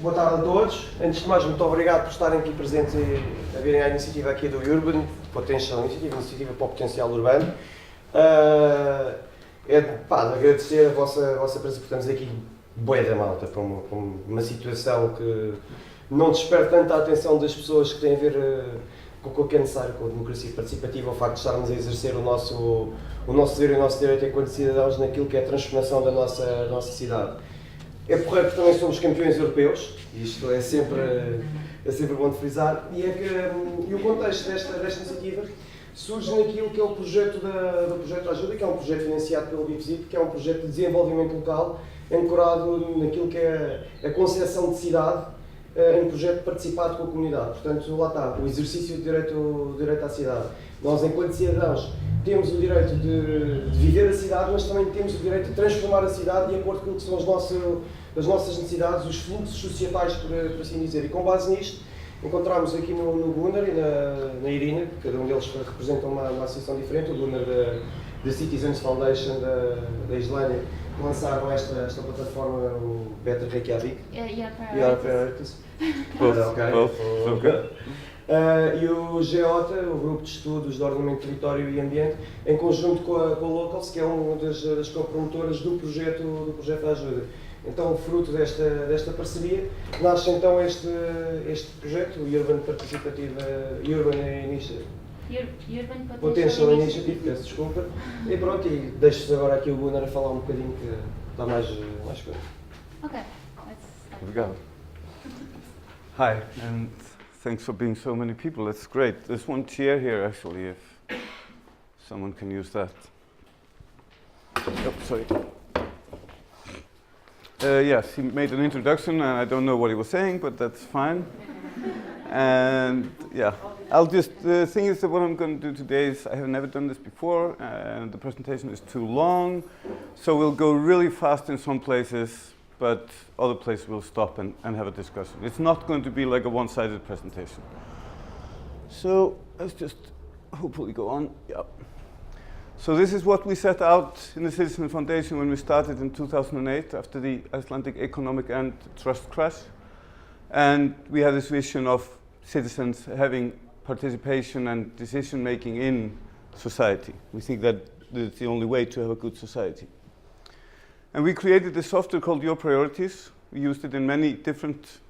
Boa tarde a todos. Antes de mais, muito obrigado por estarem aqui presentes e a verem a iniciativa aqui do Urban Potential Initiative para o Potencial Urbano. Agradecer a vossa presença, porque estamos aqui bué da malta para uma situação que não desperta tanta atenção das pessoas que têm a ver com o que é necessário com a democracia participativa, o facto de estarmos a exercer o nosso dever e o nosso direito enquanto cidadãos naquilo que é a transformação da nossa cidade. É porreiro que também somos campeões europeus, e isto é sempre bom de frisar, e o contexto desta iniciativa surge naquilo que é o projeto do projeto de ajuda, que é um projeto financiado pelo BIPSIP, que é um projeto de desenvolvimento local, ancorado naquilo que é a concepção de cidade, em projeto participado com a comunidade. Portanto, lá está, o exercício do direito à cidade. Nós, enquanto cidadãos, temos o direito de viver a cidade, mas também temos o direito de transformar a cidade de acordo com o que são as nossas necessidades, os fluxos societais, por assim dizer. E com base nisto, encontramos aqui no Gunnar e na Irina, cada um deles representa uma associação diferente, o Gunnar da Citizens Foundation da Islândia, que lançaram esta plataforma, o Better Reykjavik. Your Priorities. E o GEOTA, o Grupo de Estudos de Ordenamento Território e Ambiente, em conjunto com a Locals, que é uma das copromotoras do projeto de ajuda. Então, fruto desta parceria, nasce então este projeto, o Urban Participative Urban Initiative. Urban Potential Initiative, peço desculpa. E pronto, e deixo-vos agora aqui o Gunnar a falar um bocadinho, que está mais coisa. Ok, let's start. Obrigado. Hi, and thanks for being so many people. That's great. There's one chair here, actually, if someone can use that. Oh, sorry. Yes, he made an introduction, and I don't know what he was saying, but that's fine. And yeah, the thing is that what I'm going to do today is, I have never done this before, and the presentation is too long, so we'll go really fast in some places, but other places we'll stop and have a discussion. It's not going to be like a one-sided presentation. So let's just hopefully go on. Yeah. So this is what we set out in the Citizen Foundation when we started in 2008 after the Icelandic economic and trust crash. And we had this vision of citizens having participation and decision making in society. We think that it's the only way to have a good society. And we created a software called Your Priorities. We used it in many different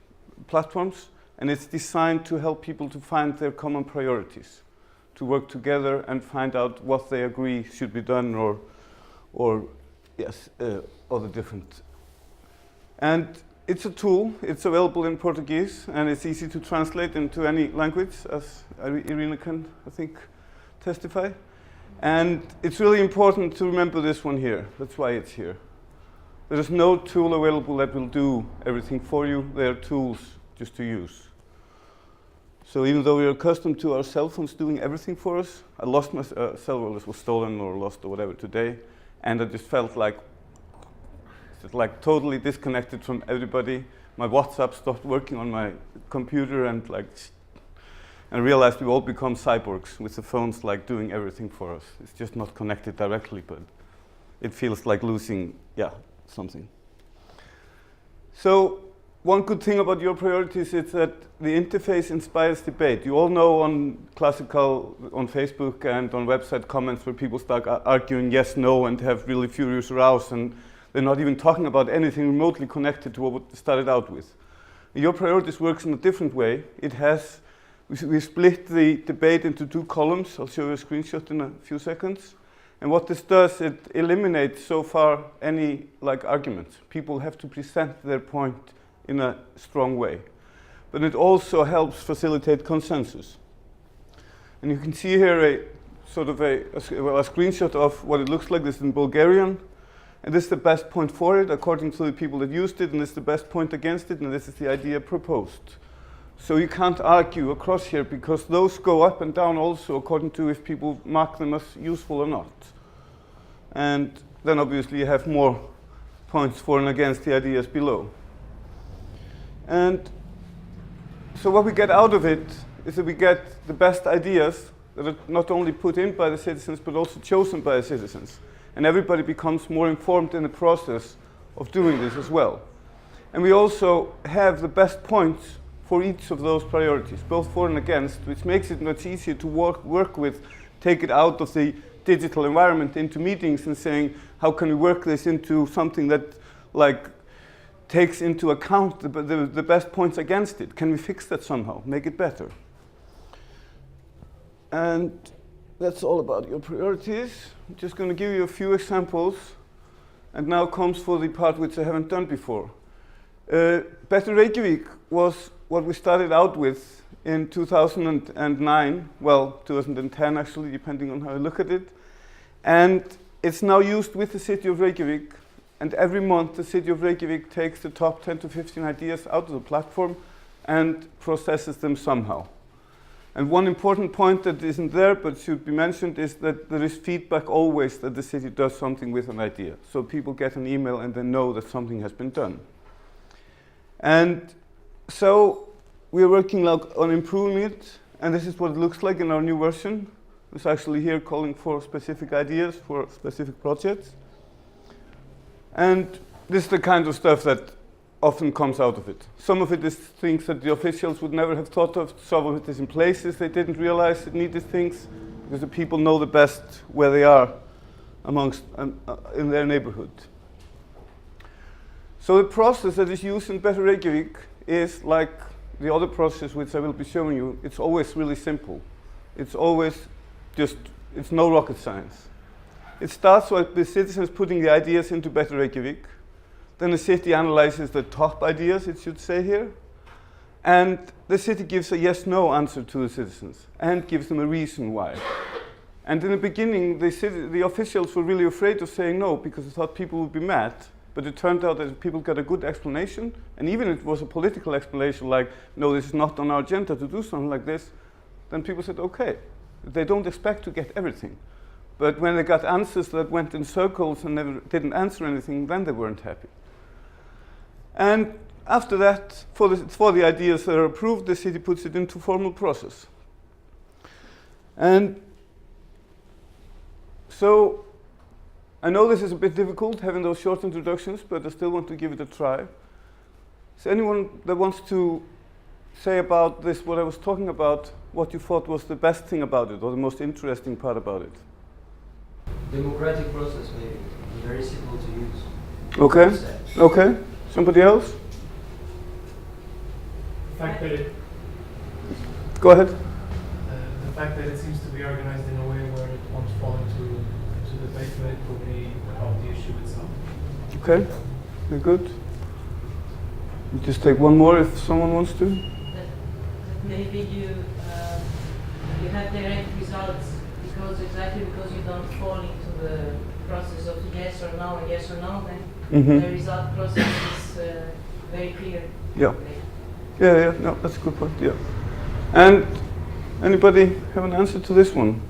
platforms, and it's designed to help people to find their common priorities, to work together and find out what they agree should be done, or other different. And it's a tool. It's available in Portuguese, and it's easy to translate into any language, as Irina can, I think, testify. And it's really important to remember this one here. That's why it's here. There is no tool available that will do everything for you. They are tools just to use. So even though we're accustomed to our cell phones doing everything for us, I lost my cell phone, was stolen or lost or whatever today, and I just felt like totally disconnected from everybody. My WhatsApp stopped working on my computer, and I realized we all become cyborgs with the phones doing everything for us. It's just not connected directly, but it feels like losing, something. So one good thing about Your Priorities is that the interface inspires debate. You all know on Facebook and on website comments where people start arguing yes, no, and have really furious rows, and they're not even talking about anything remotely connected to what they started out with. Your Priorities works in a different way. We split the debate into two columns. I'll show you a screenshot in a few seconds. And what this does, it eliminates so far any arguments. People have to present their point in a strong way. But it also helps facilitate consensus. And you can see here a screenshot of what it looks like. This is in Bulgarian. And this is the best point for it, according to the people that used it, and this is the best point against it, and this is the idea proposed. So you can't argue across here, because those go up and down also according to if people mark them as useful or not. And then obviously you have more points for and against the ideas below. And so what we get out of it is that we get the best ideas that are not only put in by the citizens, but also chosen by the citizens. And everybody becomes more informed in the process of doing this as well. And we also have the best points for each of those priorities, both for and against, which makes it much easier to work with, take it out of the digital environment into meetings and saying, how can we work this into something that like takes into account the best points against it? Can we fix that somehow, make it better? And that's all about your priorities. I'm just going to give you a few examples. And now comes for the part which I haven't done before. Better Reykjavik was what we started out with in 2009, well, 2010 actually, depending on how you look at it. And it's now used with the city of Reykjavik. And every month, the city of Reykjavik takes the top 10 to 15 ideas out of the platform and processes them somehow. And one important point that isn't there but should be mentioned is that there is feedback always that the city does something with an idea. So people get an email and they know that something has been done. And so we are working on improving it, and this is what it looks like in our new version. It's actually here calling for specific ideas for specific projects. And this is the kind of stuff that often comes out of it. Some of it is things that the officials would never have thought of. Some of it is in places they didn't realize it needed things, because the people know the best where they are amongst in their neighborhood. So the process that is used in Better Reykjavik is like the other process which I will be showing you. It's always really simple. It's always just, it's no rocket science. It starts with the citizens putting the ideas into Better Reykjavik. Then the city analyzes the top ideas, it should say here. And the city gives a yes-no answer to the citizens and gives them a reason why. And in the beginning, the officials were really afraid of saying no because they thought people would be mad. But it turned out that if people got a good explanation, and even if it was a political explanation like, no, this is not on our agenda to do something like this, then people said, okay. They don't expect to get everything. But when they got answers that went in circles and never didn't answer anything, then they weren't happy. And after that, for the ideas that are approved, the city puts it into formal process. And so I know this is a bit difficult, having those short introductions, but I still want to give it a try. Is anyone that wants to say about this, what I was talking about, what you thought was the best thing about it, or the most interesting part about it? Democratic process, maybe. Very simple to use. Okay. Okay. Somebody else? The fact that it, Go ahead. the fact that it seems to be organized in a way where it won't fall into debate politically about the issue itself. Okay. Very good. We'll just take one more if someone wants to. That maybe you have direct results because you don't fall into the process of yes or no, then the result process is very clear. Yeah. Yeah, no, that's a good point, yeah. And anybody have an answer to this one?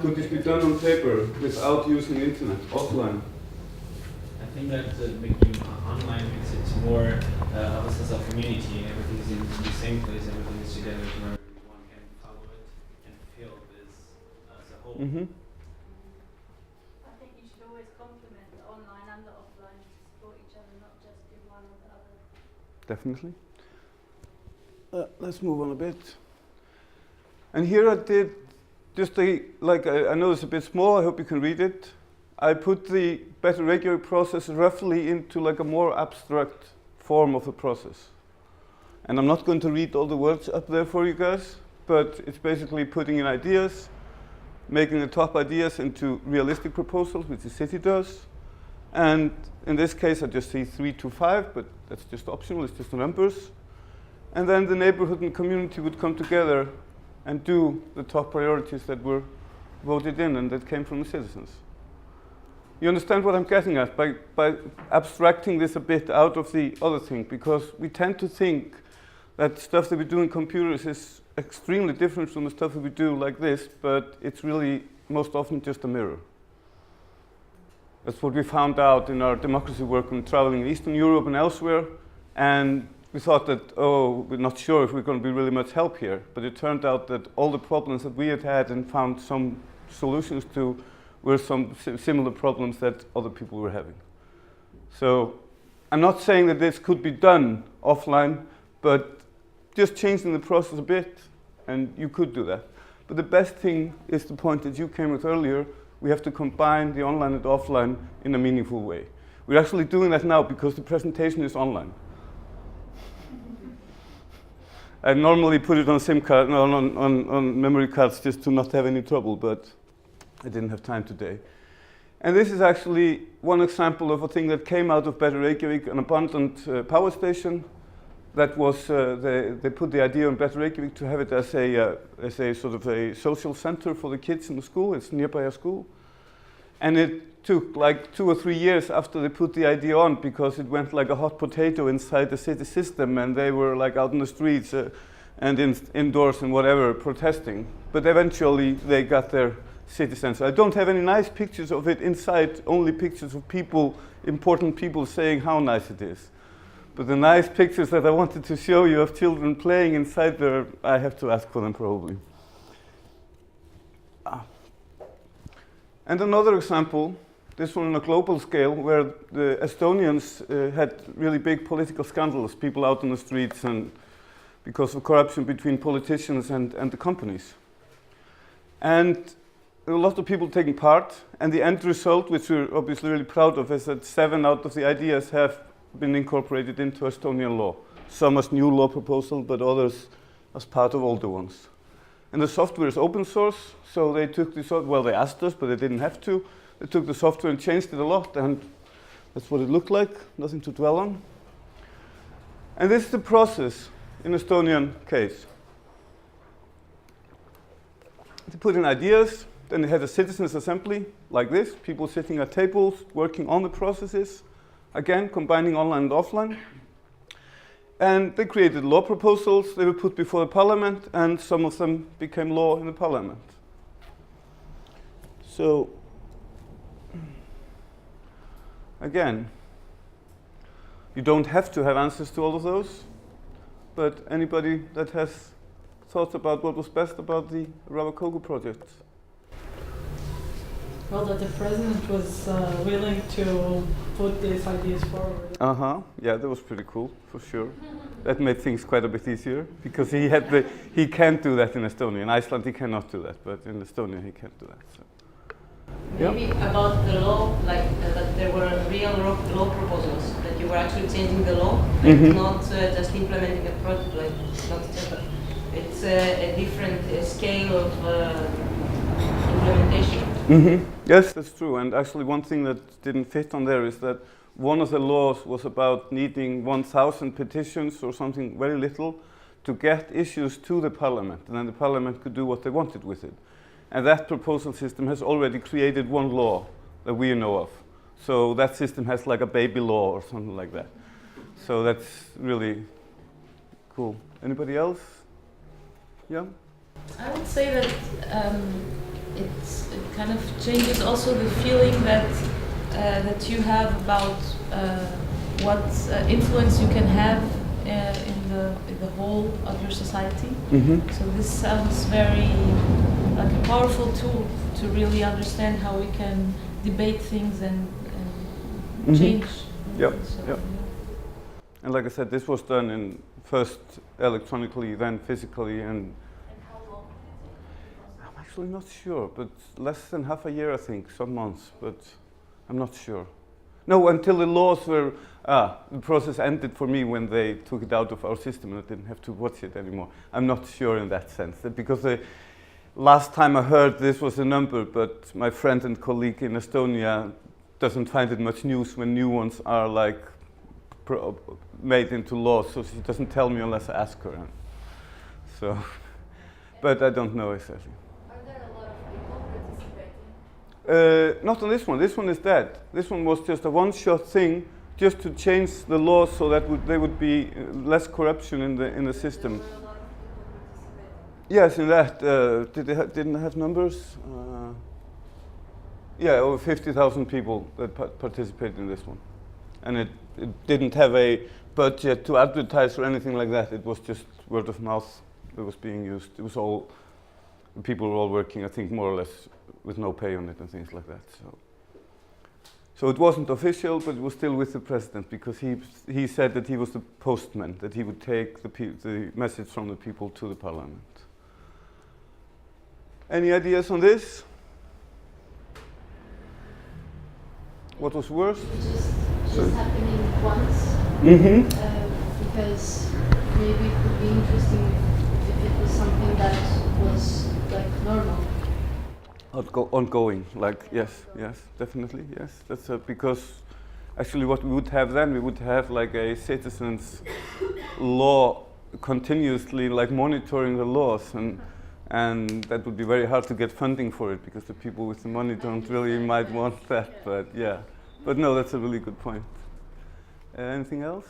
Could this be done on paper without using the internet, offline? I think that making online it's more of a sense of community. Everything is in the same place, everything is together where everyone can follow it and feel this as a whole. Mm-hmm. I think you should always complement the online and the offline to support each other, not just do one or the other. Definitely. Let's move on a bit. And here I did just I know it's a bit small, I hope you can read it. I put the Better Reykjavik process roughly into like a more abstract form of the process. And I'm not going to read all the words up there for you guys, but it's basically putting in ideas, making the top ideas into realistic proposals, which the city does. And in this case, I just see 3 to 5, but that's just optional, it's just the numbers. And then the neighborhood and community would come together and do the top priorities that were voted in and that came from the citizens. You understand what I'm getting at by abstracting this a bit out of the other thing, because we tend to think that stuff that we do in computers is extremely different from the stuff that we do like this, but it's really most often just a mirror. That's what we found out in our democracy work when traveling in Eastern Europe and elsewhere, and we thought that, oh, we're not sure if we're going to be really much help here, but it turned out that all the problems that we had and found some solutions to were some similar problems that other people were having. So I'm not saying that this could be done offline, but just changing the process a bit, and you could do that. But the best thing is the point that you came with earlier. We have to combine the online and offline in a meaningful way. We're actually doing that now because the presentation is online. I normally put it on SIM card, on memory cards just to not have any trouble, but I didn't have time today. And this is actually one example of a thing that came out of Better Reykjavik, an abandoned power station. That was, they put the idea on Better Reykjavik to have it as a sort of a social center for the kids in the school. It's nearby a school. And it took like 2 or 3 years after they put the idea on, because it went like a hot potato inside the city system, and they were like out in the streets and indoors and whatever protesting. But eventually they got their city center. I don't have any nice pictures of it inside, only pictures of people, important people saying how nice it is. But the nice pictures that I wanted to show you of children playing inside there, I have to ask for them probably. And another example, this one on a global scale, where the Estonians had really big political scandals, people out on the streets, and because of corruption between politicians and the companies. And there were a lot of people taking part, and the end result, which we're obviously really proud of, is that 7 out of the ideas have been incorporated into Estonian law. Some as new law proposal, but others as part of older ones. And the software is open source, so they took the software, well, they asked us, but they didn't have to. They took the software and changed it a lot, and that's what it looked like, nothing to dwell on. And this is the process in Estonian case. They put in ideas, then they had a citizens' assembly like this, people sitting at tables, working on the processes, again, combining online and offline. And they created law proposals, they were put before the parliament, and some of them became law in the parliament. So, again, you don't have to have answers to all of those, but anybody that has thoughts about what was best about the Ravakogu project? Well, that the president was willing to put these ideas forward. Yeah, that was pretty cool, for sure. That made things quite a bit easier, because he can't do that in Estonia. In Iceland he cannot do that, but in Estonia he can't do that. So. Maybe about the law, like that there were real law proposals, that you were actually changing the law, not just implementing a project, like not just it's a different scale of implementation. Yes, that's true. And actually one thing that didn't fit on there is that one of the laws was about needing 1,000 petitions or something very little to get issues to the parliament, and then the parliament could do what they wanted with it. And that proposal system has already created one law that we know of. So that system has like a baby law or something like that. So that's really cool. Anybody else? Yeah? I would say that it kind of changes also the feeling that that you have about what influence you can have in the whole of your society. So this sounds very like a powerful tool to really understand how we can debate things and change. Yep. And like I said, this was done in first electronically, then physically, and how long did it take? I'm actually not sure, but less than half a year, I think, some months, but I'm not sure. No, until the laws were, the process ended for me when they took it out of our system and I didn't have to watch it anymore. I'm not sure in that sense, because the last time I heard this was a number, but my friend and colleague in Estonia doesn't find it much news when new ones are like made into law, so she doesn't tell me unless I ask her. So, but I don't know exactly. Are there a lot of people participating? Not on this one. This one is dead. This one was just a one-shot thing, just to change the law so that there would be less corruption in the system. There were a lot of people participating. Yes, in that didn't they have numbers? Yeah, over 50,000 people that participated in this one, and it didn't have a budget to advertise or anything like that. It was just word of mouth that was being used. It was all people were all working, I think, more or less with no pay on it and things like that. So, So it wasn't official, but it was still with the president, because he said that he was the postman, that he would take the message from the people to the parliament. Any ideas on this? What was worse? Just happening once. Because maybe it would be interesting if it was something that was like normal. Ongoing, like yes, definitely, yes. That's because actually what we would have then, we would have like a citizens' law continuously like monitoring the laws, and that would be very hard to get funding for it, because the people with the money don't really might want that. But yeah, but no, that's a really good point. Anything else?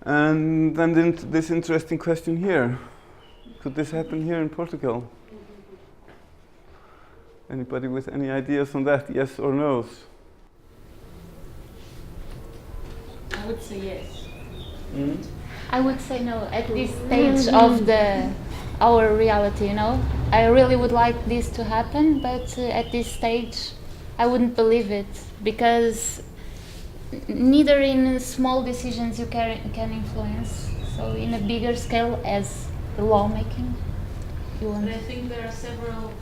And then this interesting question here. Could this happen here in Portugal? Anybody with any ideas on that? Yes or no? I would say yes. I would say no at this stage of our reality, you know. I really would like this to happen, but at this stage I wouldn't believe it, because neither in small decisions you can influence, so in a bigger scale as the lawmaking. But I think there are several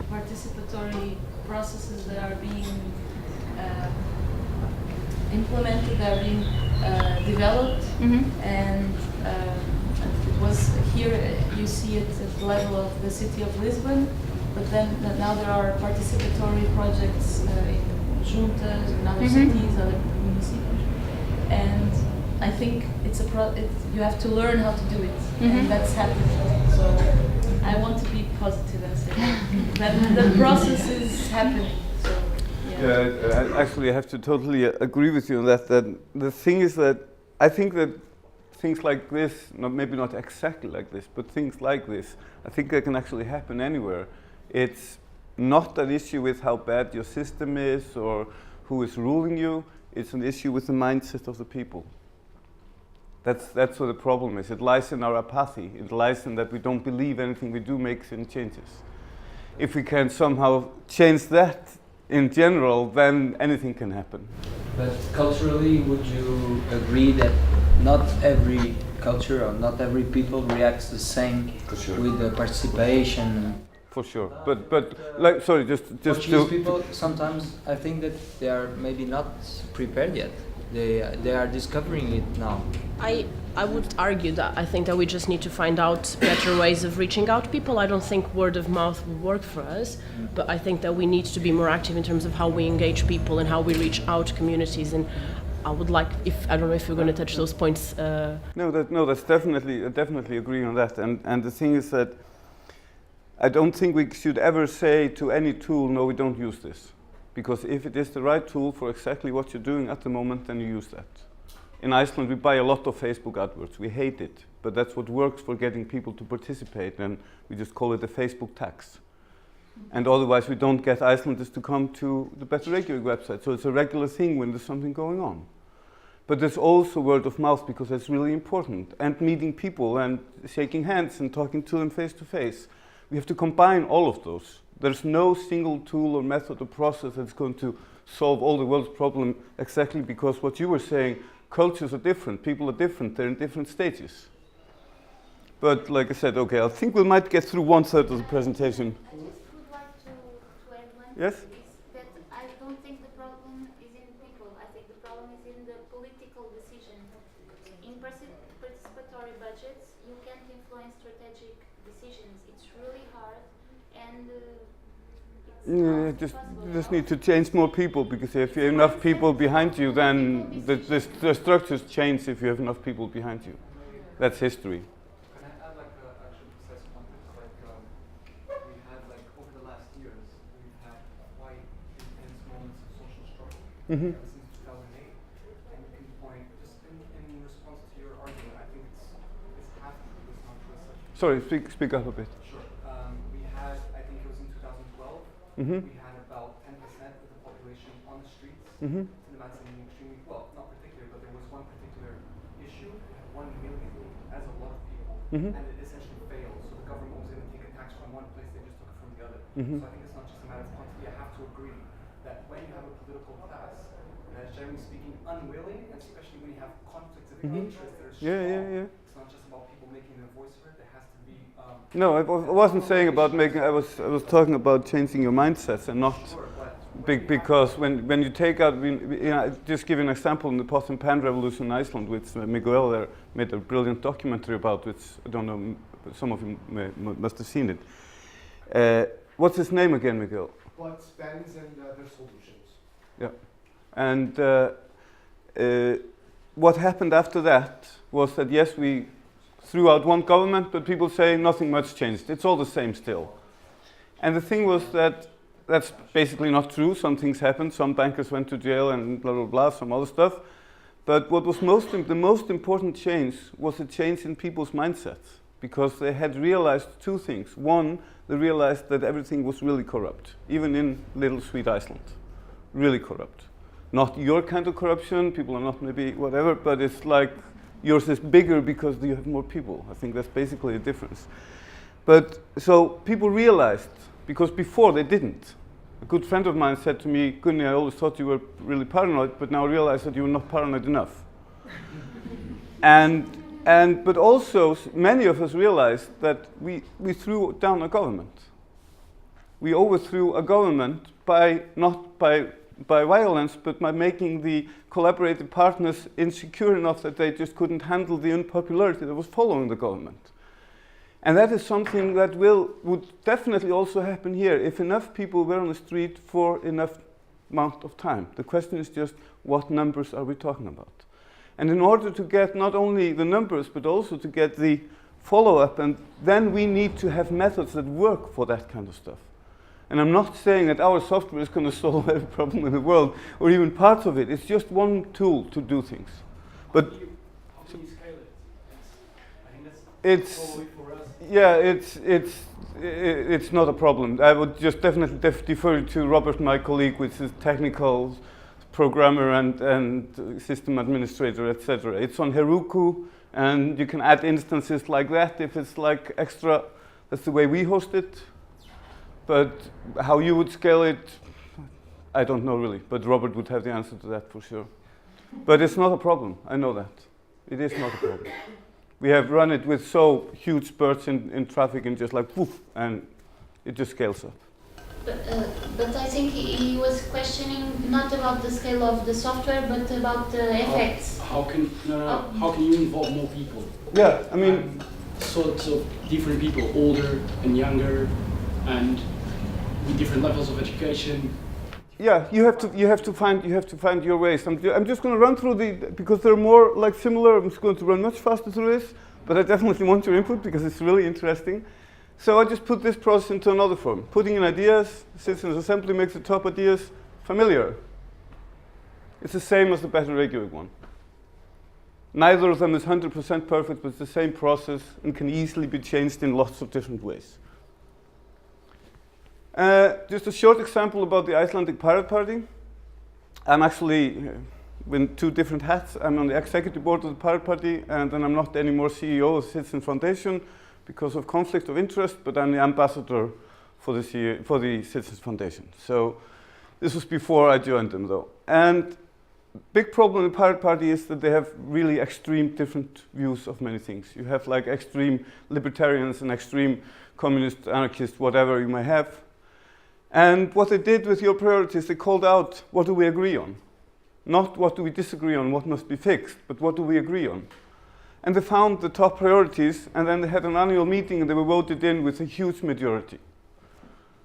participatory processes that are being implemented, that are being developed, and it was here, you see it at the level of the city of Lisbon, but then now there are participatory projects in juntas, in other cities, other municipalities, and I think you have to learn how to do it, and that's happening. So I want to be positive and say that the process is happening. So yeah, actually, I have to totally agree with you on that. That the thing is that I think that things like this, maybe not exactly like this, but things like this, I think they can actually happen anywhere. It's not an issue with how bad your system is or who is ruling you. It's an issue with the mindset of the people. That's where the problem is. It lies in our apathy. It lies in that we don't believe anything we do makes any changes. If we can somehow change that in general, then anything can happen. But culturally, would you agree that not every culture or not every people reacts the same with the participation? For sure, but like, sorry, just Portuguese people, sometimes I think that they are maybe not prepared yet. They are discovering it now. I would argue that I think that we just need to find out better ways of reaching out to people. I don't think word of mouth will work for us, but I think that we need to be more active in terms of how we engage people and how we reach out to communities. And I would like, I don't know if you're going to touch those points. No, that's definitely agree on that. And the thing is that I don't think we should ever say to any tool, no, we don't use this. Because if it is the right tool for exactly what you're doing at the moment, then you use that. In Iceland, we buy a lot of Facebook AdWords. We hate it, but that's what works for getting people to participate, and we just call it a Facebook tax. And otherwise, we don't get Icelanders to come to the Better Reykjavik website. So it's a regular thing when there's something going on. But there's also word of mouth, because that's really important. And meeting people and shaking hands and talking to them face to face. We have to combine all of those. There's no single tool or method or process that's going to solve all the world's problems, exactly because what you were saying, cultures are different, people are different, they're in different stages. But like I said, okay, I think we might get through 1/3 of the presentation. I just would like to add one Yes? thing, is that I don't think the problem is in people. I think the problem is in the political decision. In participatory budgets, you can't influence strategic decisions. It's really hard, and Yeah, just need to change more people, because if you have enough people behind you, then the structures change if you have enough people behind you. That's history. Can I add actually precise context? We had over the last years, we've had quite intense moments of social struggle since 2008, and you can point just in response to your argument. I think it's half of this country is such. Sorry, speak up a bit. Sure. We had, I think it was in 2012. We had about 10% of the population on the streets. Demanding extremely, well, not particular, but there was one particular issue. It had 1 million as a lot of people, and it essentially failed. So the government was going to take a tax from one place, they just took it from the other. Mm-hmm. So I think it's not just a matter of quantity. I have to agree that when you have a political class that is generally speaking unwilling, and especially when you have conflicts of interest that are strong, it's not just about people making their voice heard. There has to be. No, I wasn't saying about making. I was talking about changing your mindsets and not. Because when you take out, just give an example in the pot and pan revolution in Iceland, which Miguel there made a brilliant documentary about, which I don't know, some of you must have seen it. What's his name again, Miguel? Pots, pans, and their solutions. Yeah, and what happened after that was that yes, we threw out one government, but people say nothing much changed. It's all the same still. And the thing was that that's basically not true. Some things happened. Some bankers went to jail and blah, blah, blah, some other stuff. But what was the most important change was a change in people's mindsets, because they had realized two things. One, they realized that everything was really corrupt, even in little sweet Iceland. Really corrupt. Not your kind of corruption. People are not maybe whatever, but it's like yours is bigger because you have more people. I think that's basically the difference. But so people realized, because before they didn't. A good friend of mine said to me, Gunnar, I always thought you were really paranoid, but now I realize that you were not paranoid enough. But also, many of us realized that we threw down a government. We overthrew a government not by violence, but by making the collaborative partners insecure enough that they just couldn't handle the unpopularity that was following the government. And that is something that would definitely also happen here if enough people were on the street for enough amount of time. The question is just, what numbers are we talking about? And in order to get not only the numbers, but also to get the follow-up, and then we need to have methods that work for that kind of stuff. And I'm not saying that our software is going to solve every problem in the world, or even parts of it. It's just one tool to do things. But how can you scale it? I think that's it's probably for us. Yeah, it's not a problem. I would just definitely defer to Robert, my colleague, which is technical programmer and system administrator, etc. It's on Heroku, and you can add instances like that if it's like extra. That's the way we host it. But how you would scale it, I don't know really. But Robert would have the answer to that for sure. But it's not a problem. I know that. It is not a problem. We have run it with so huge spurts in traffic and just like poof, and it just scales up. But I think he was questioning not about the scale of the software, but about the effects. How can you involve more people? Yeah, I mean, so different people, older and younger, and with different levels of education. Yeah, you have to find your ways. I'm just going to run through because they're more like similar. I'm just going to run much faster through this, but I definitely want your input because it's really interesting. So I just put this process into another form. Putting in ideas, citizens assembly makes the top ideas familiar. It's the same as the Better Reykjavik one. Neither of them is 100% perfect, but it's the same process and can easily be changed in lots of different ways. Just a short example about the Icelandic Pirate Party. I'm actually in two different hats. I'm on the executive board of the Pirate Party, and then I'm not anymore CEO of the Citizen Foundation because of conflict of interest, but I'm the ambassador for the Citizens Foundation. So this was before I joined them, though. And big problem in the Pirate Party is that they have really extreme different views of many things. You have like extreme libertarians and extreme communist, anarchist, whatever you may have. And what they did with your priorities, they called out, what do we agree on? Not what do we disagree on, what must be fixed, but what do we agree on? And they found the top priorities, and then they had an annual meeting and they were voted in with a huge majority.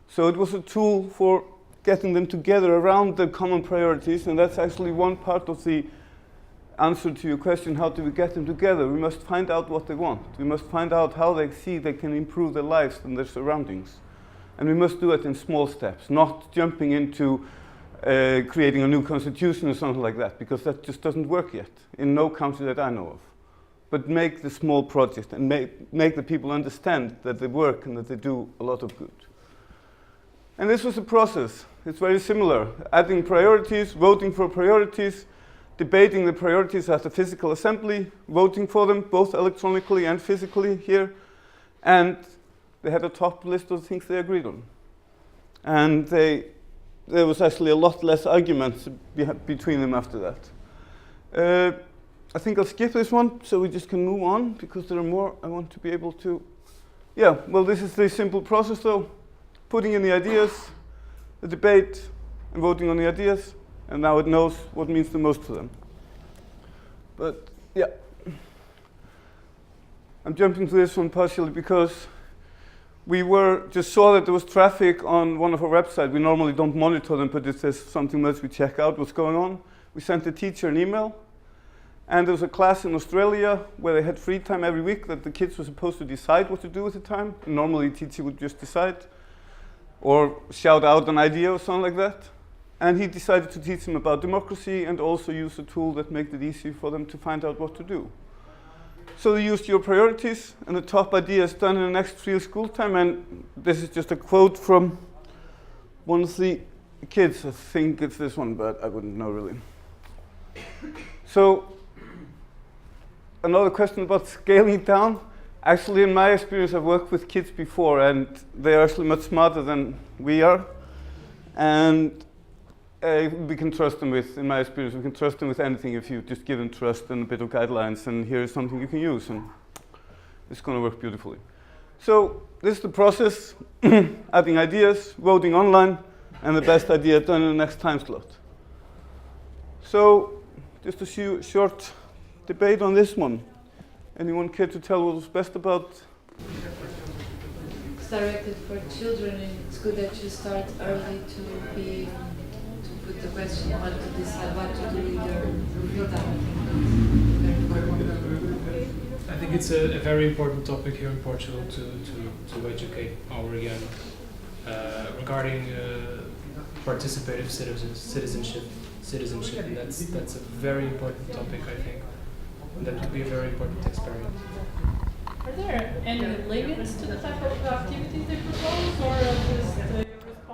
So it was a tool for getting them together around the common priorities, and that's actually one part of the answer to your question, how do we get them together? We must find out what they want. We must find out how they see they can improve their lives and their surroundings. And we must do it in small steps, not jumping into creating a new constitution or something like that, because that just doesn't work yet, in no country that I know of. But make the small project and make the people understand that they work and that they do a lot of good. And this was a process. It's very similar. Adding priorities, voting for priorities, debating the priorities at the physical assembly, voting for them both electronically and physically here, and they had a top list of things they agreed on. And there was actually a lot less arguments between them after that. I think I'll skip this one so we just can move on because there are more I want to be able to. Yeah, well, this is the simple process though. Putting in the ideas, the debate, and voting on the ideas, and now it knows what means the most to them. But yeah, I'm jumping to this one partially because we just saw that there was traffic on one of our websites. We normally don't monitor them, but if there's something else, we check out what's going on. We sent the teacher an email, and there was a class in Australia where they had free time every week that the kids were supposed to decide what to do with the time. And normally, the teacher would just decide or shout out an idea or something like that. And he decided to teach them about democracy and also use a tool that made it easy for them to find out what to do. So they used your priorities, and the top idea is done in the next real school time. And this is just a quote from one of the kids. I think it's this one, but I wouldn't know really. So another question about scaling down. Actually, in my experience, I've worked with kids before, and they're actually much smarter than we are. And we can trust them with, in my experience, we can trust them with anything if you just give them trust and a bit of guidelines, and here's something you can use, and it's going to work beautifully. So this is the process, adding ideas, voting online, and the best idea done in the next time slot. So just a short debate on this one. Anyone care to tell what was best about? It's directed for children, and it's good that you start early to put the question what to decide, what to do with your free time. I think it's a very important topic here in Portugal to educate our young regarding participative citizenship, and that's a very important topic, I think. And that would be a very important experiment. Are there any limits to the type of activities they propose, or just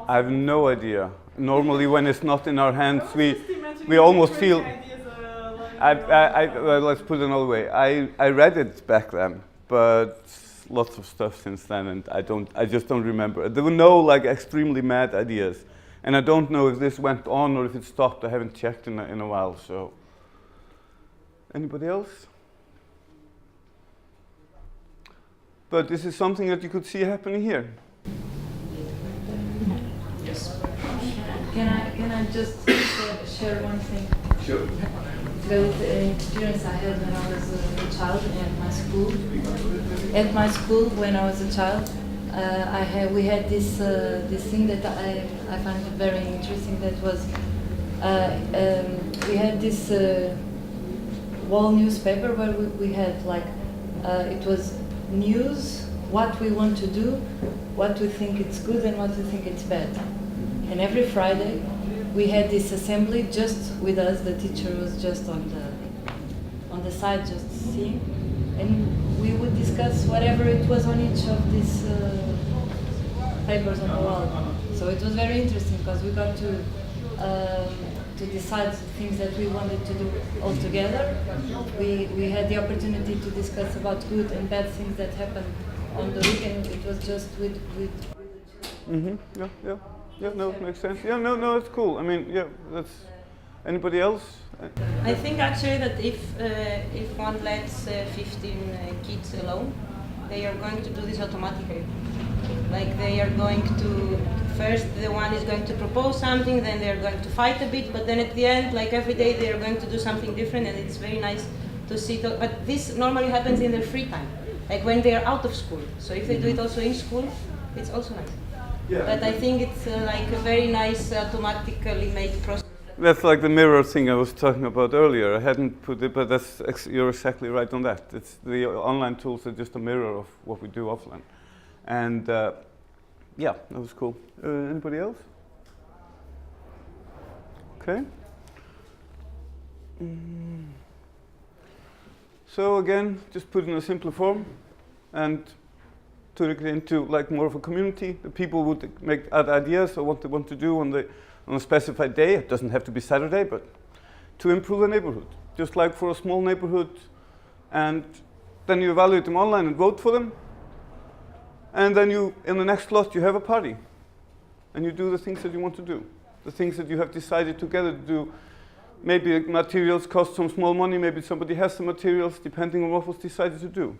I have no idea. Normally, when it's not in our hands, we almost feel. Well, let's put it another way. I read it back then, but lots of stuff since then, and I just don't remember. There were no like extremely mad ideas, and I don't know if this went on or if it stopped. I haven't checked in a while. So, anybody else? But this is something that you could see happening here. Yes. Can I just share one thing? Sure. The experience I had when I was a child at my school. At my school, when I was a child, we had this thing that I found very interesting. That was we had this wall newspaper where we had like it was news, what we want to do, what we think it's good and what we think it's bad. And every Friday we had this assembly just with us. The teacher was just on the side, just seeing, and we would discuss whatever it was on each of these papers on the wall. So it was very interesting because we got to decide things that we wanted to do all together. We had the opportunity to discuss about good and bad things that happened on the weekend. It was just with the children. Mm-hmm. Yeah, no, it makes sense. Yeah, no, it's cool. I mean, yeah, that's. Anybody else? I think actually that if one lets 15 kids alone, they are going to do this automatically. Like they are going to, first the one is going to propose something, then they are going to fight a bit, but then at the end, like every day, they are going to do something different, and it's very nice to see. But this normally happens in their free time, like when they are out of school. So if they do it also in school, it's also nice. Yeah. But I think it's like a very nice automatically made process. That's like the mirror thing I was talking about earlier. I hadn't put it, but you're exactly right on that. It's the online tools are just a mirror of what we do offline. And yeah, that was cool. Anybody else? Okay. So again, just put it in a simpler form and turn it into like more of a community. The people would add ideas or what they want to do on a specified day. It doesn't have to be Saturday, but to improve the neighborhood, just like for a small neighborhood. And then you evaluate them online and vote for them. And then in the next slot, you have a party. and you do the things that you want to do, the things that you have decided together to do. Maybe materials cost some small money, maybe somebody has the materials, depending on what was decided to do.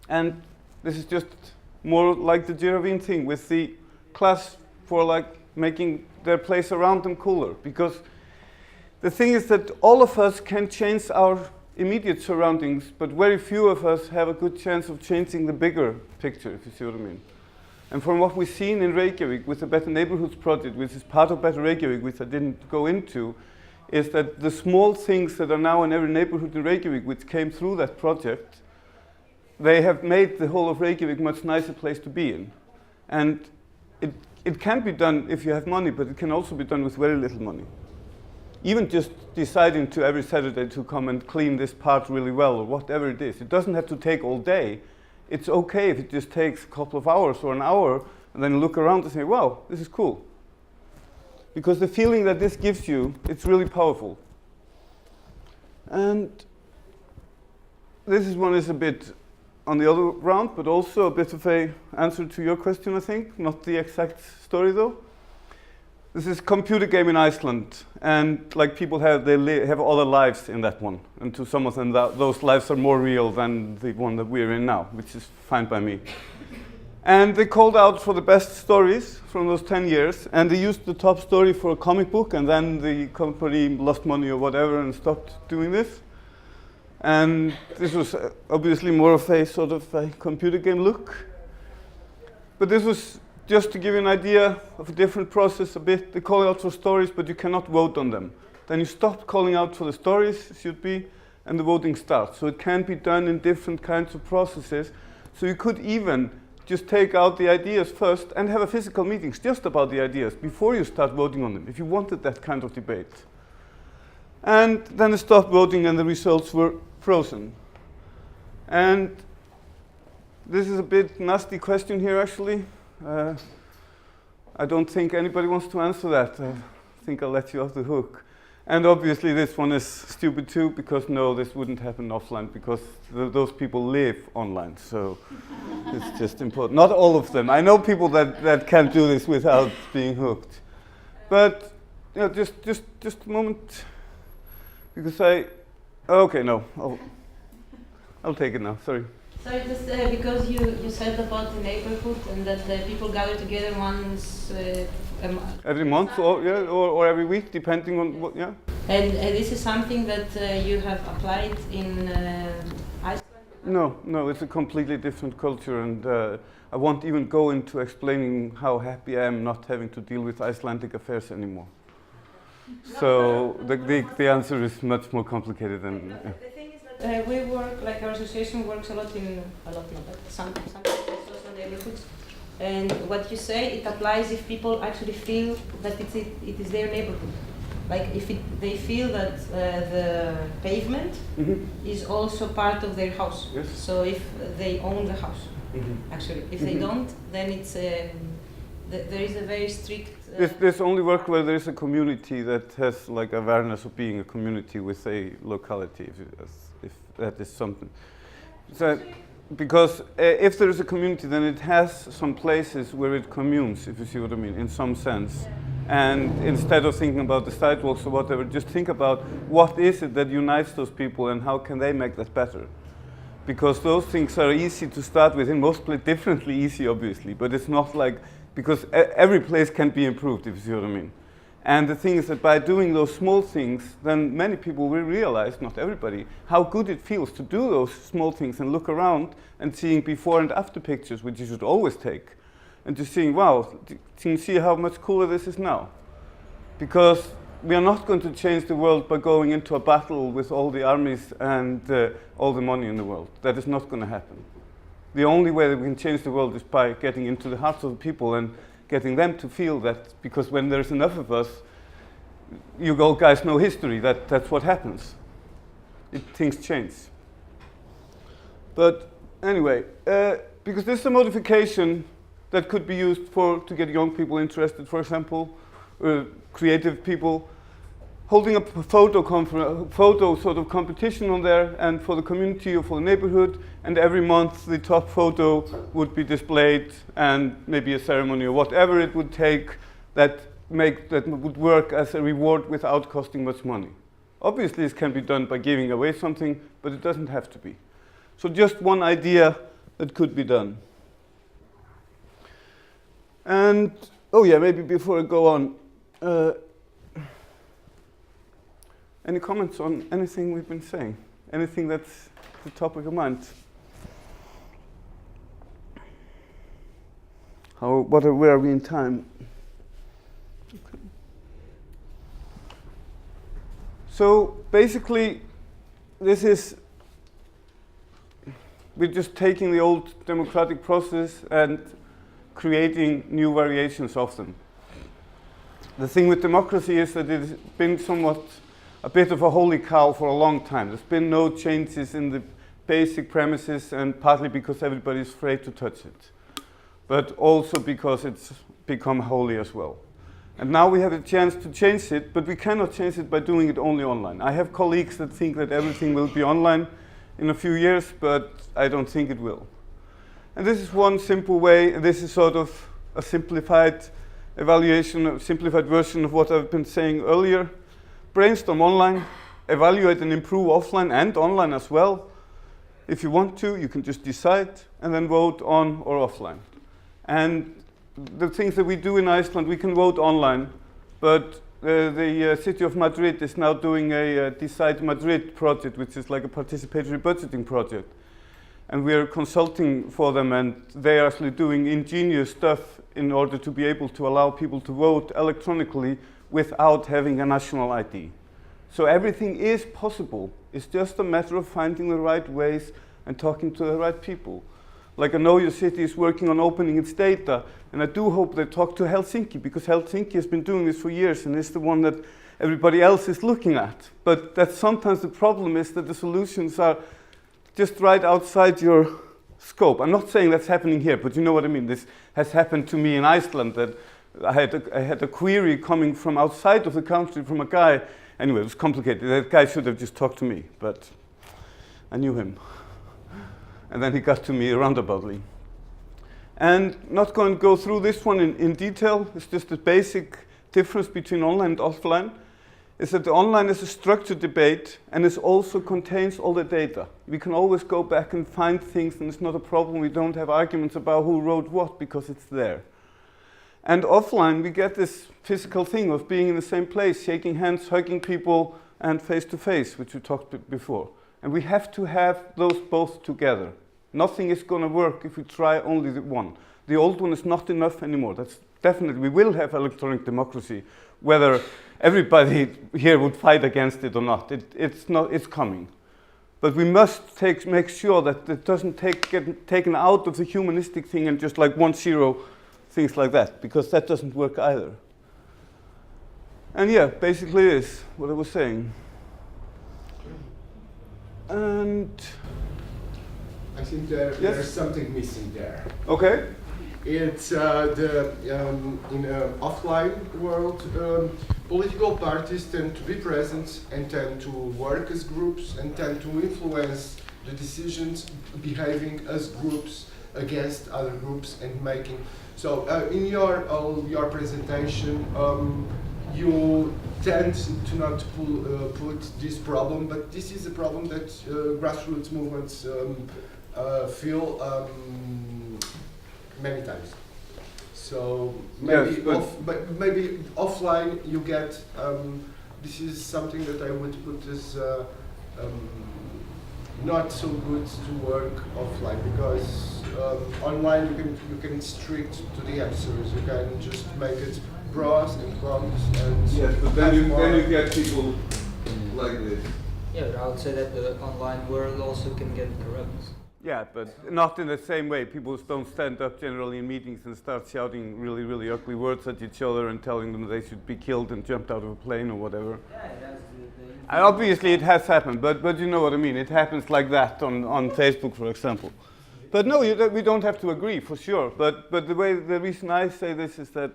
And this is just more like the Giravin thing with the class for like making their place around them cooler. Because the thing is that all of us can change our immediate surroundings, but very few of us have a good chance of changing the bigger picture, if you see what I mean. And from what we've seen in Reykjavik with the Better Neighborhoods project, which is part of Better Reykjavik, which I didn't go into, is that the small things that are now in every neighborhood in Reykjavik, which came through that project, they have made the whole of Reykjavik a much nicer place to be in. And it can be done if you have money, but it can also be done with very little money. Even just deciding to every Saturday to come and clean this part really well, or whatever it is. It doesn't have to take all day. It's okay if it just takes a couple of hours or an hour, and then look around and say, wow, this is cool. Because the feeling that this gives you, it's really powerful. And this one is a bit on the other round, but also a bit of a answer to your question, I think. Not the exact story, though. This is computer game in Iceland, and like people have other lives in that one, and to some of them those lives are more real than the one that we're in now, which is fine by me. And they called out for the best stories from those 10 years, and they used the top story for a comic book, and then the company lost money or whatever and stopped doing this. And this was obviously more of a sort of a computer game look. But this was just to give you an idea of a different process a bit. They call out for stories, but you cannot vote on them. Then you stop calling out for the stories, should be, and the voting starts. So it can be done in different kinds of processes. So you could even just take out the ideas first and have a physical meeting just about the ideas before you start voting on them, if you wanted that kind of debate. And then they stopped voting and the results were frozen. And this is a bit nasty question here, actually. I don't think anybody wants to answer that. I think I'll let you off the hook. And obviously this one is stupid too, because no, this wouldn't happen offline, because those people live online, so it's just important. Not all of them. I know people that can't do this without being hooked. But you know, just a moment, because okay, no, I'll take it now, sorry. Sorry, just because you said about the neighborhood and that people gather together once a month. Every month, or every week, depending on what, yeah. And this is something that you have applied in Iceland? No, it's a completely different culture, and I won't even go into explaining how happy I am not having to deal with Icelandic affairs anymore. So the answer is much more complicated than. Yeah. We work, like our association works sometimes social neighborhoods. And what you say, it applies if people actually feel that it is their neighborhood. Like if they feel that the pavement is also part of their house. Yes. So if they own the house, actually. If they don't, then it's there is a very strict. This only works where there is a community that has like awareness of being a community with a locality, if that is something. So, because if there is a community, then it has some places where it communes, if you see what I mean, in some sense. And instead of thinking about the sidewalks or whatever, just think about what is it that unites those people and how can they make that better. Because those things are easy to start with, in most places differently easy, obviously, but it's not like, because every place can be improved, if you see what I mean. And the thing is that by doing those small things, then many people will realize, not everybody, how good it feels to do those small things and look around and seeing before and after pictures, which you should always take, and just seeing, wow, you can see how much cooler this is now. Because we are not going to change the world by going into a battle with all the armies and all the money in the world. That is not going to happen. The only way that we can change the world is by getting into the hearts of the people and getting them to feel that, because when there's enough of us, you guys know history, that's what happens. Things change. But anyway, because this is a modification that could be used to get young people interested, for example, creative people. holding up a photo sort of competition on there, and for the community or for the neighborhood, and every month the top photo would be displayed, and maybe a ceremony or whatever it would take that would work as a reward without costing much money. Obviously, this can be done by giving away something, but it doesn't have to be. So just one idea that could be done. And, oh yeah, maybe before I go on, any comments on anything we've been saying? Anything that's the top of your mind? Where are we in time? Okay. So basically, we're just taking the old democratic process and creating new variations of them. The thing with democracy is that it's been somewhat a bit of a holy cow for a long time. There's been no changes in the basic premises, and partly because everybody's afraid to touch it, but also because it's become holy as well. And now we have a chance to change it, but we cannot change it by doing it only online. I have colleagues that think that everything will be online in a few years, but I don't think it will. And this is one simple way, and this is sort of a simplified evaluation, a simplified version of what I've been saying earlier. Brainstorm online, evaluate and improve offline and online as well. If you want to, you can just decide and then vote on or offline. And the things that we do in Iceland, we can vote online, but the city of Madrid is now doing a Decide Madrid project, which is like a participatory budgeting project. And we are consulting for them, and they are actually doing ingenious stuff in order to be able to allow people to vote electronically without having a national ID. So everything is possible. It's just a matter of finding the right ways and talking to the right people. Like I know your city is working on opening its data, and I do hope they talk to Helsinki, because Helsinki has been doing this for years and is the one that everybody else is looking at. But that sometimes the problem is that the solutions are just right outside your scope. I'm not saying that's happening here, but you know what I mean. This has happened to me in Iceland, that I had a query coming from outside of the country from a guy. Anyway, it was complicated. That guy should have just talked to me, but I knew him. And then he got to me roundaboutly. And not going to go through this one in detail. It's just the basic difference between online and offline. Is that the online is a structured debate, and it also contains all the data. We can always go back and find things, and it's not a problem. We don't have arguments about who wrote what, because it's there. And offline, we get this physical thing of being in the same place, shaking hands, hugging people, and face-to-face, which we talked before. And we have to have those both together. Nothing is going to work if we try only the one. The old one is not enough anymore. That's definitely, we will have electronic democracy, whether everybody here would fight against it or not. It's coming. But we must make sure that it doesn't get taken out of the humanistic thing and just like 1-0, things like that, because that doesn't work either. And yeah, basically is what I was saying. And I think there's something missing there. Okay. It's in an offline world, political parties tend to be present and tend to work as groups and tend to influence the decisions, behaving as groups against other groups and making. So in your presentation, you tend to not put this problem, but this is a problem that grassroots movements feel many times. So maybe, yes, maybe offline you get. This is something that I would put as not so good to work offline, because online you can strict to the answers. You can just make it pros and cons, and yes, but then you get people like this. Yeah, but I would say that the online world also can get corrupt. Yeah, but not in the same way. People don't stand up generally in meetings and start shouting really, really ugly words at each other and telling them they should be killed and jumped out of a plane or whatever. Yeah, Obviously it has happened, but you know what I mean. It happens like that on Facebook, for example. But no, we don't have to agree, for sure. But the reason I say this is that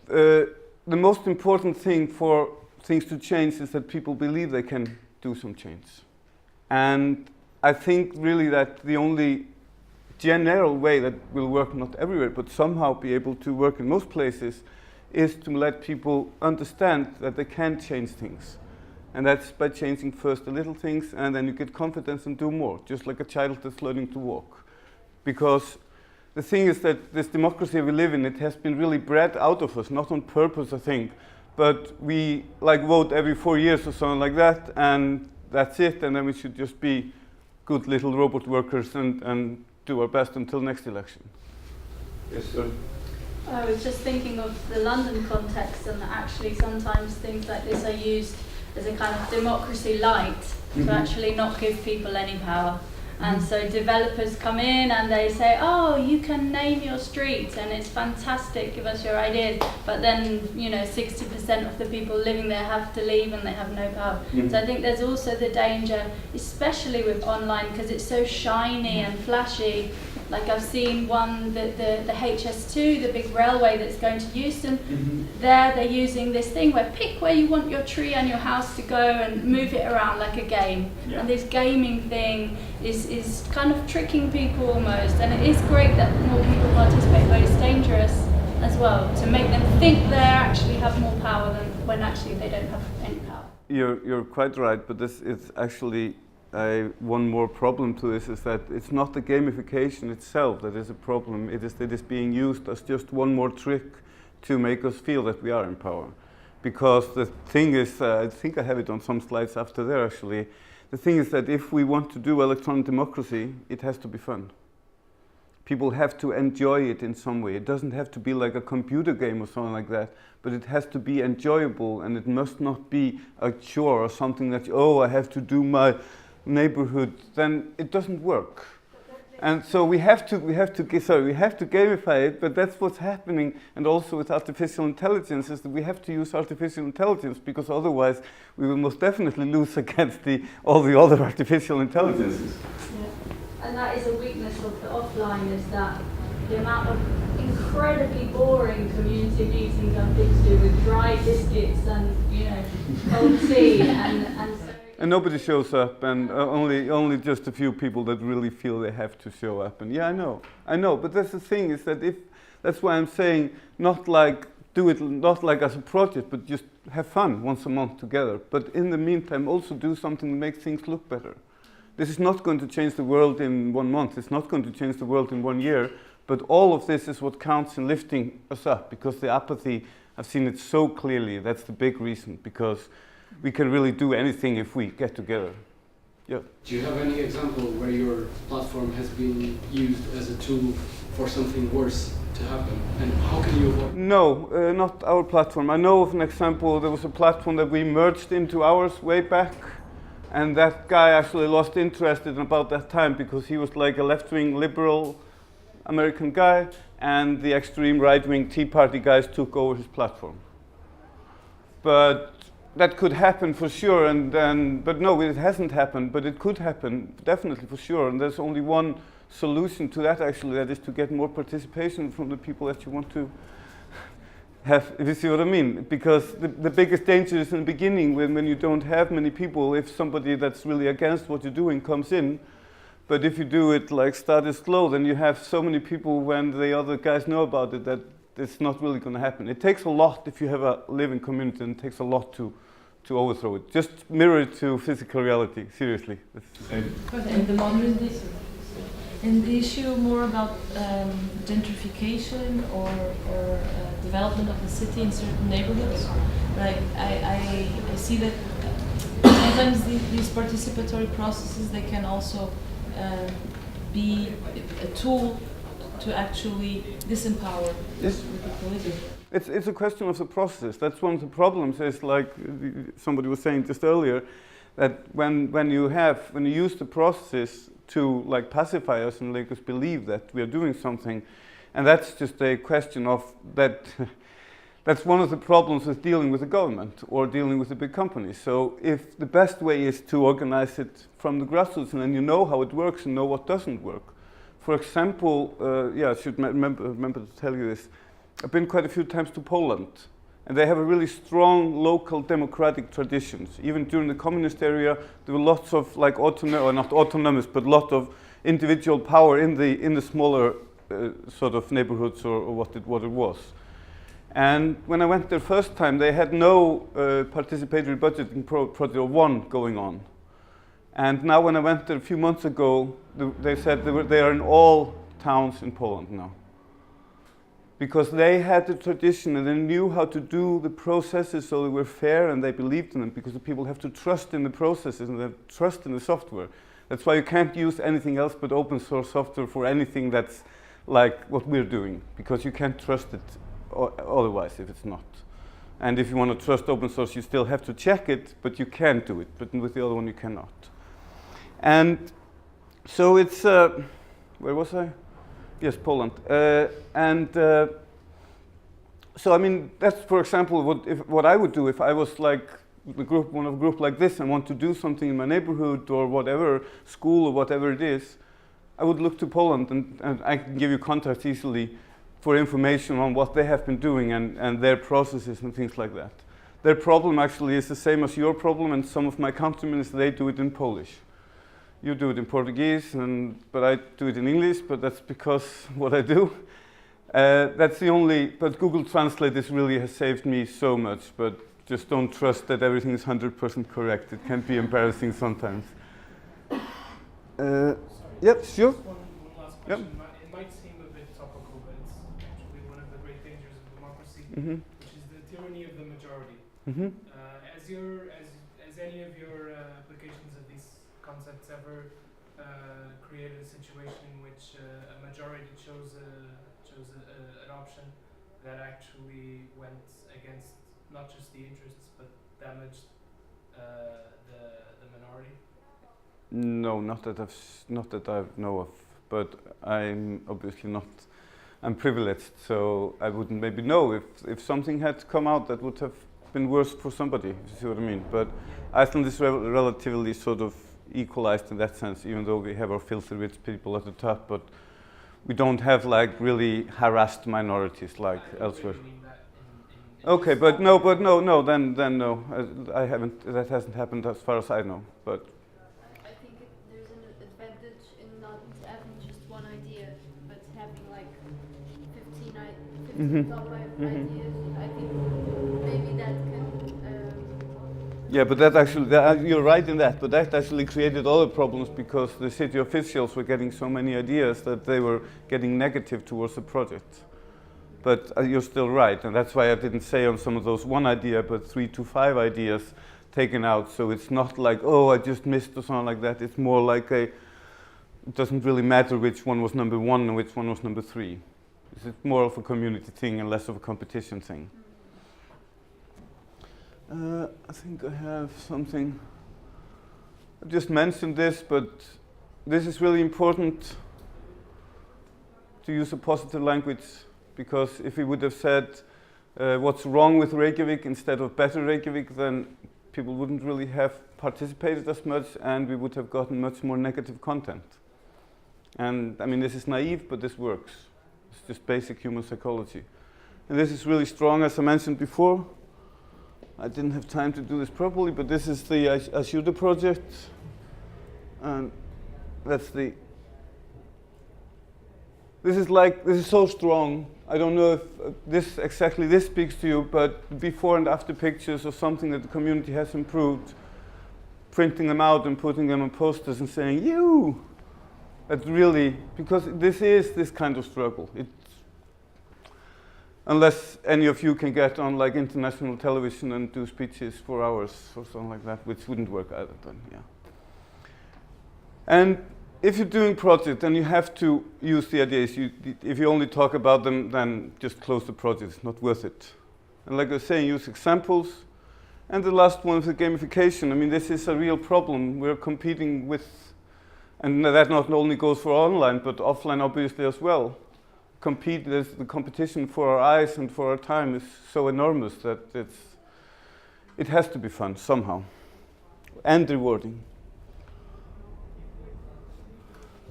the most important thing for things to change is that people believe they can do some change. And I think really that the only general way that will work, not everywhere, but somehow be able to work in most places, is to let people understand that they can change things. And that's by changing first the little things, and then you get confidence and do more, just like a child that's learning to walk. Because the thing is that this democracy we live in, it has been really bred out of us, not on purpose, I think, but we like vote every 4 years or something like that, and that's it, and then we should just be good little robot workers and do our best until next election. Yes, sir. I was just thinking of the London context, and that actually sometimes things like this are used as a kind of democracy light to actually not give people any power. And so developers come in and they say, oh, you can name your streets and it's fantastic, give us your ideas. But then, 60% of the people living there have to leave and they have no power. So I think there's also the danger, especially with online, because it's so shiny and flashy. Like I've seen one, the HS2, the big railway that's going to Euston, there they're using this thing where pick where you want your tree and your house to go and move it around like a game. Yeah. And this gaming thing is kind of tricking people almost, and it is great that more people participate, but it's dangerous as well to make them think they actually have more power than when actually they don't have any power. You're quite right, but this is actually one more problem to this is that it's not the gamification itself that is a problem. It is that it's being used as just one more trick to make us feel that we are in power. Because the thing is, I think I have it on some slides after there actually, the thing is that if we want to do electronic democracy, it has to be fun. People have to enjoy it in some way. It doesn't have to be like a computer game or something like that, but it has to be enjoyable, and it must not be a chore or something that, oh, I have to do my neighborhood, then it doesn't work. And so we have to gamify it, but that's what's happening. And also with artificial intelligence is that we have to use artificial intelligence, because otherwise we will most definitely lose against all the other artificial intelligences. Yeah. And that is a weakness of the offline, is that the amount of incredibly boring community meetings and things to do with dry biscuits and cold tea and so. And nobody shows up, and only just a few people that really feel they have to show up. And yeah, I know. But that's the thing, is that that's why I'm saying do it not like as a project, but just have fun once a month together. But in the meantime, also do something to make things look better. This is not going to change the world in 1 month. It's not going to change the world in 1 year. But all of this is what counts in lifting us up, because the apathy, I've seen it so clearly. That's the big reason, because we can really do anything if we get together. Yeah. Do you have any example where your platform has been used as a tool for something worse to happen? And how can you avoid? No, not our platform. I know of an example. There was a platform that we merged into ours way back, and that guy actually lost interest in about that time, because he was like a left-wing liberal American guy, and the extreme right-wing Tea Party guys took over his platform. But that could happen for sure, but no, it hasn't happened, but it could happen, definitely for sure. And there's only one solution to that actually, that is to get more participation from the people that you want to have, if you see what I mean. Because the biggest danger is in the beginning, when you don't have many people, if somebody that's really against what you're doing comes in. But if you do it start it slow, then you have so many people when the other guys know about it that it's not really going to happen. It takes a lot if you have a living community, and it takes a lot to overthrow it. Just mirror it to physical reality, seriously. And the issue more about gentrification or development of the city in certain neighborhoods. Like I see that sometimes these participatory processes, they can also be a tool to actually disempower the people living. It's a question of the process. That's one of the problems, is like somebody was saying just earlier, that when you use the process to pacify us and make us believe that we are doing something, and that's just a question of that. That's one of the problems with dealing with the government or dealing with the big companies. So if the best way is to organize it from the grassroots, and then you know how it works and know what doesn't work. For example, I should remember to tell you this. I've been quite a few times to Poland, And they have a really strong local democratic traditions. Even during the communist era, there were lots of like or not autonomous, but a lot of individual power in the smaller sort of neighborhoods or what it was. And when I went there first time, they had no participatory budgeting project or one going on. And now when I went there a few months ago, they said they are in all towns in Poland now. Because they had the tradition and they knew how to do the processes so they were fair and they believed in them, because the people have to trust in the processes and they have to trust in the software. That's why you can't use anything else but open source software for anything that's like what we're doing, because you can't trust it otherwise if it's not. And if you want to trust open source, you still have to check it, but you can do it. But with the other one, you cannot. And so it's, where was I? Yes, Poland. So I mean, that's, for example, what I would do if I was like one of a group like this and want to do something in my neighborhood or whatever, school or whatever it is. I would look to Poland, and I can give you contacts easily for information on what they have been doing and their processes and things like that. Their problem actually is the same as your problem, and some of my countrymen, they do it in Polish. You do it in Portuguese, but I do it in English, but that's because what I do. That's the only, but Google Translate really has saved me so much, but just don't trust that everything is 100% correct. It can be embarrassing sometimes. Yep, sure. One last Yep. question. It might seem a bit topical, but it's actually one of the great dangers of democracy, which is the tyranny of the majority. As any of your applications of these concepts ever created a situation in which a majority chose an option that actually went against not just the interests but damaged the minority? No, not that I know of, but I'm obviously not. I'm privileged, so I wouldn't maybe know if something had come out that would have been worse for somebody. If you see what I mean? But Iceland is relatively sort of equalized in that sense, even though we have our filthy rich people at the top, but we don't have like really harassed minorities like elsewhere. Okay, but no, then no, I haven't. That hasn't happened as far as I know, but. I think there's an advantage in not having just one idea, but having like 15 top ideas. I think maybe that can. Yeah, but that actually, you're right in that, but that actually created other problems because the city officials were getting so many ideas that they were getting negative towards the project. But you're still right, and that's why I didn't say on some of those one idea, but 3 to 5 ideas taken out. So it's not like, oh, I just missed or something like that. It's more like it doesn't really matter which one was number 1 and which one was number 3. It's more of a community thing and less of a competition thing. I think I have something. I just mentioned this, but this is really important to use a positive language, because if we would have said what's wrong with Reykjavik instead of better Reykjavik, then people wouldn't really have participated as much and we would have gotten much more negative content. And I mean, this is naive, but this works. It's just basic human psychology. And this is really strong, as I mentioned before. I didn't have time to do this properly, but this is the Ashuda project. And that's the. This is so strong. I don't know if this speaks to you, but before and after pictures or something that the community has improved, printing them out and putting them on posters and saying, you! That really, because this is this kind of struggle. Unless any of you can get on like international television and do speeches for hours or something like that, which wouldn't work either, then yeah. And if you're doing projects and you have to use the ideas, if you only talk about them, then just close the project, it's not worth it. And like I was saying, use examples. And the last one is the gamification. I mean, this is a real problem. We're competing with, and that not only goes for online, but offline obviously as well. The competition for our eyes and for our time is so enormous that it has to be fun somehow and rewarding.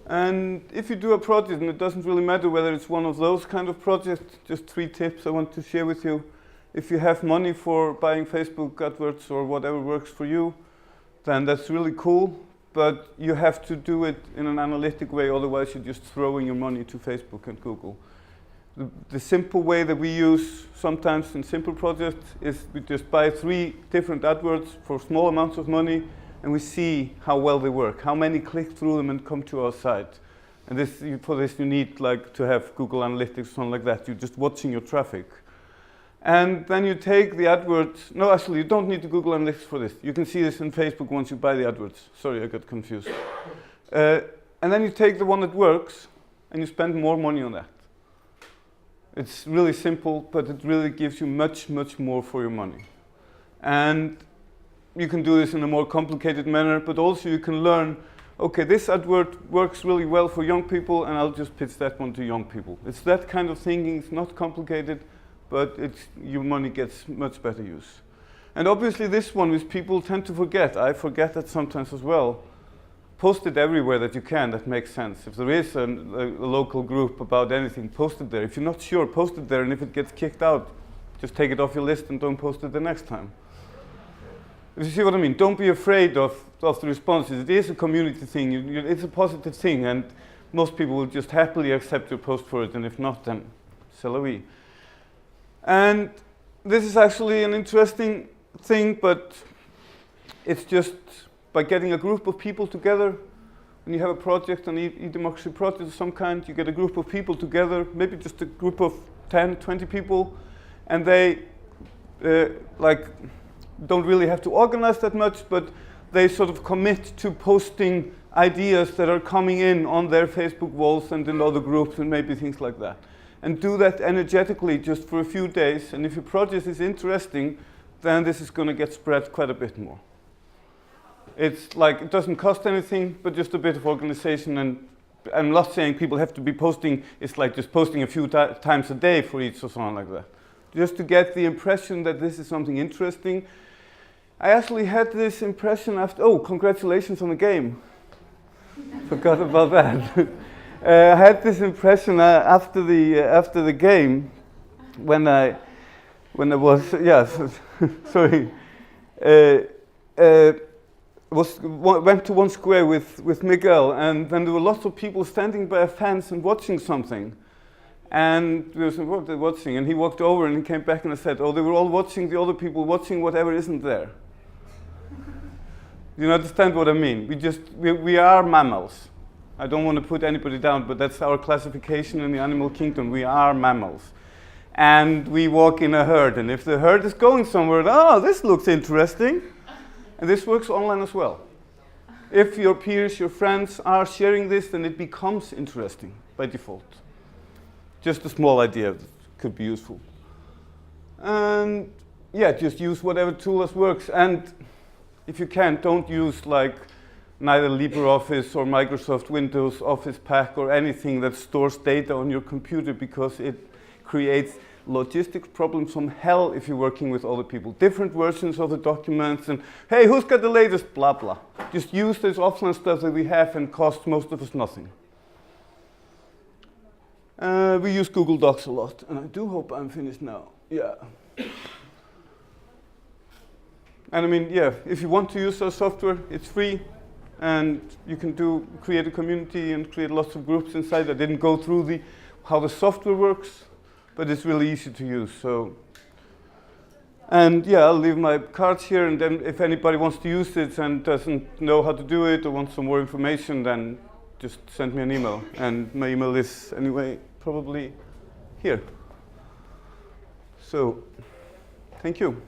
And if you do a project, and it doesn't really matter whether it's one of those kind of projects, just 3 tips I want to share with you. If you have money for buying Facebook AdWords or whatever works for you, then that's really cool, but you have to do it in an analytic way, otherwise you're just throwing your money to Facebook and Google. The simple way that we use sometimes in simple projects is we just buy 3 different AdWords for small amounts of money, and we see how well they work, how many click through them and come to our site. And this, for this you need like to have Google Analytics or something like that. You're just watching your traffic. And then you take the AdWords. No, actually, you don't need the Google Analytics for this. You can see this in Facebook once you buy the AdWords. Sorry, I got confused. And then you take the one that works, and you spend more money on that. It's really simple, but it really gives you much, much more for your money. And you can do this in a more complicated manner, but also you can learn, okay, this AdWord works really well for young people, and I'll just pitch that one to young people. It's that kind of thinking. It's not complicated, but your money gets much better use. And obviously this one, which people tend to forget, I forget that sometimes as well, post it everywhere that you can that makes sense. If there is a local group about anything, post it there. If you're not sure, post it there, and if it gets kicked out, just take it off your list and don't post it the next time. If you see what I mean, don't be afraid of the responses. It is a community thing, it's a positive thing, and most people will just happily accept your post for it, and if not, then c'est la vie. And this is actually an interesting thing, but it's just by getting a group of people together. When you have a project, an e-democracy project of some kind, you get a group of people together, maybe just a group of 10, 20 people, and they don't really have to organize that much, but they sort of commit to posting ideas that are coming in on their Facebook walls and in other groups and maybe things like that. And do that energetically just for a few days, and if your project is interesting, then this is going to get spread quite a bit more. It's like, it doesn't cost anything, but just a bit of organization, and I'm not saying people have to be posting, it's like just posting a few times a day for each or something like that. Just to get the impression that this is something interesting. I actually had this impression after, oh, congratulations on the game. Forgot about that. I had this impression after the game, when I was, yes, sorry, went to one square with Miguel, and then there were lots of people standing by a fence and watching something. And we were saying, what are they watching? And he walked over and he came back and I said, oh, they were all watching the other people watching whatever isn't there. Do you understand what I mean? We are mammals. I don't want to put anybody down, but that's our classification in the animal kingdom. We are mammals. And we walk in a herd. And if the herd is going somewhere, oh, this looks interesting. And this works online as well. If your peers, your friends are sharing this, then it becomes interesting by default. Just a small idea that could be useful. And yeah, just use whatever tool that works. And if you can, don't use like neither LibreOffice or Microsoft Windows Office Pack or anything that stores data on your computer, because it creates logistics problems from hell if you're working with other people. Different versions of the documents, and hey, who's got the latest, blah, blah. Just use this offline stuff that we have and costs most of us nothing. We use Google Docs a lot, and I do hope I'm finished now. Yeah. And I mean, yeah, if you want to use our software, it's free, and you can create a community and create lots of groups inside. I didn't go through how the software works, but it's really easy to use. So, and yeah, I'll leave my cards here, and then if anybody wants to use it and doesn't know how to do it or wants some more information, then just send me an email. And my email is anyway probably here. So, thank you.